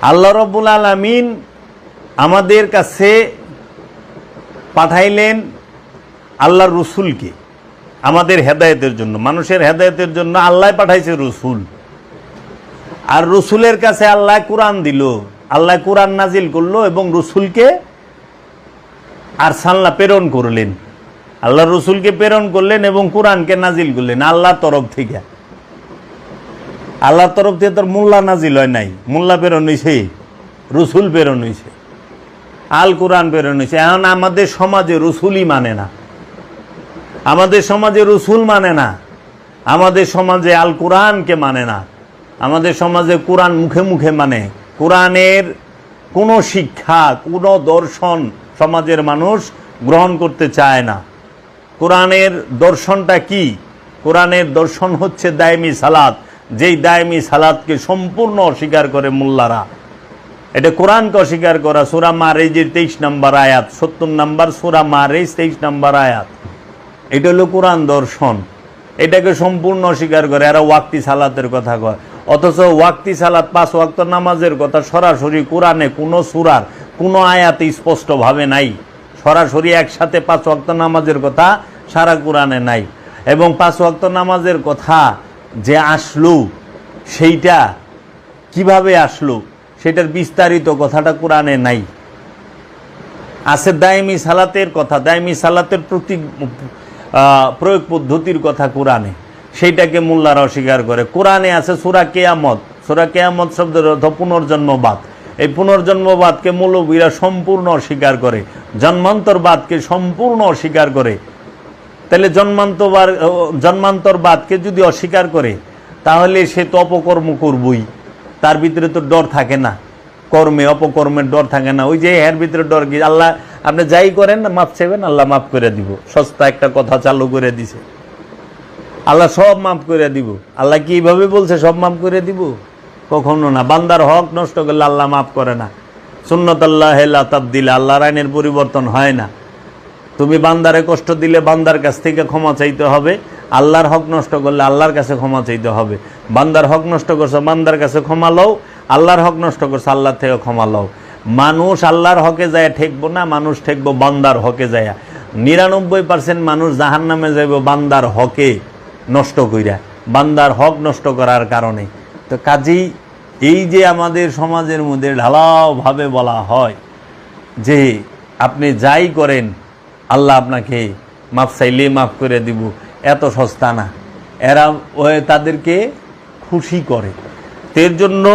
আল্লাহ রাব্বুল আলামিন আমাদের কাছে পাঠাইলেন আল্লাহর রসুলকে আমাদের হেদায়েতের জন্য, মানুষের হেদায়েতের জন্য আল্লাহ পাঠাইছে রসুল। আর রসুলের কাছে আল্লাহ কোরআন দিল, আল্লাহ কোরআন নাজিল করলো এবং রসুলকে আরসালনা প্রেরণ করলেন। আল্লাহ রসুলকে প্রেরণ করলেন এবং কোরআনকে নাজিল করলেন আল্লাহর তরফ থেকে। আল্লাহর তরফ থেকে তোর মোল্লা নাজিল হয় নাই, মোল্লা প্রেরণ হয়েছে, রসুল প্রেরণ হয়েছে, আল কোরআন প্রেরণ হয়েছে। এখন আমাদের সমাজে রসুলই মানে না, আমাদের সমাজে রসুল মানে না, আমাদের সমাজে আল কোরআনকে মানে না, আমাদের সমাজে কোরআন মুখে মুখে মানে। কোরআনের কোনো শিক্ষা, কোনো দর্শন সমাজের মানুষ গ্রহণ করতে চায় না। কোরআনের দর্শনটা কি? কোরআনের দর্শন হচ্ছে দায়মি সালাত, যেই দায়মি সালাতকে সম্পূর্ণ অস্বীকার করে মোল্লারা। এটা কোরআনকে অস্বীকার করা। সূরা মারিজের 23 নম্বর আয়াত, 70 নম্বর সূরা মারিজ 23 নম্বর আয়াত। এটা হলো কোরআন দর্শন, এটাকে সম্পূর্ণ অস্বীকার করে। এরা ওয়াক্তি সালাতের কথা কয়, অথচ ওয়াক্তি সালাত 5 ওয়াক্ত নামাজের কথা সরাসরি কোরআনে কোনো সূরার কোনো আয়াতে স্পষ্টভাবে নাই। সরাসরি একসাথে 5 ওয়াক্ত নামাজের কথা সারা কোরআনে নাই। এবং 5 ওয়াক্ত নামাজের কথা যে আসলো সেইটা কিভাবে আসলো সেটার বিস্তারিত কথাটা কোরআনে নাই। আছে দায়মি সালাতের কথা, দায়মি সালাতের প্রয়োগ পদ্ধতির কথা কোরআনে, সেইটাকে মোল্লারা অস্বীকার করে। কোরআনে আছে সূরা কিয়ামত, সূরা কিয়ামত শব্দের অর্থ পুনর্জন্মবাদ। এই পুনর্জন্মবাদকে মৌলবীরা সম্পূর্ণ অস্বীকার করে, জন্মান্তরবাদকে সম্পূর্ণ অস্বীকার করে। তাহলে জন্মান্তরবাদকে যদি অস্বীকার করে তাহলে সে তো অপকর্ম করবই, তার ভিতরে তো ডর থাকে না, কর্মে অপকর্মের ডর থাকে না। ওই যে এর ভিতরে ডর কি? আল্লাহ আপনি যাই করেন না মাফ চাইবেন, আল্লাহ মাফ করে দিব। সস্তা একটা কথা চালু করে দিছে, আল্লাহ সব মাফ করে দিব। আল্লাহ কি এইভাবে বলছে সব মাফ করে দিব? কখনো না। বান্দার হক নষ্ট করলে আল্লাহ মাফ করে না। সুন্নাতুল্লাহ লা তাবদীল, আল্লাহর আইনের পরিবর্তন হয় না। তুমি বান্দারে কষ্ট দিলে বান্দার কাছ থেকে ক্ষমা চাইতে হবে, আল্লাহর হক নষ্ট করলে আল্লাহর কাছে ক্ষমা চাইতে হবে। বান্দার হক নষ্ট করছো, বান্দার কাছে ক্ষমা লও, আল্লাহর হক নষ্ট করছো, আল্লাহর থেকে ক্ষমা লও। মানুষ আল্লাহর হকে যায় ঠেকবো না, মানুষ ঠেকবো বান্দার হকে যায়। 99% মানুষ জাহান্নামে যাইব বান্দার হকে নষ্ট কইরা, বান্দার হক নষ্ট করার কারণে। তো কাজেই এই যে আমাদের সমাজের মধ্যে ঢালাওভাবে বলা হয় যে আপনি যাই করেন আল্লাহ আপনাকে মাফ চাইলে মাফ করে দিব, এত সস্তা না। এরা তাদেরকে খুশি করে। এর জন্য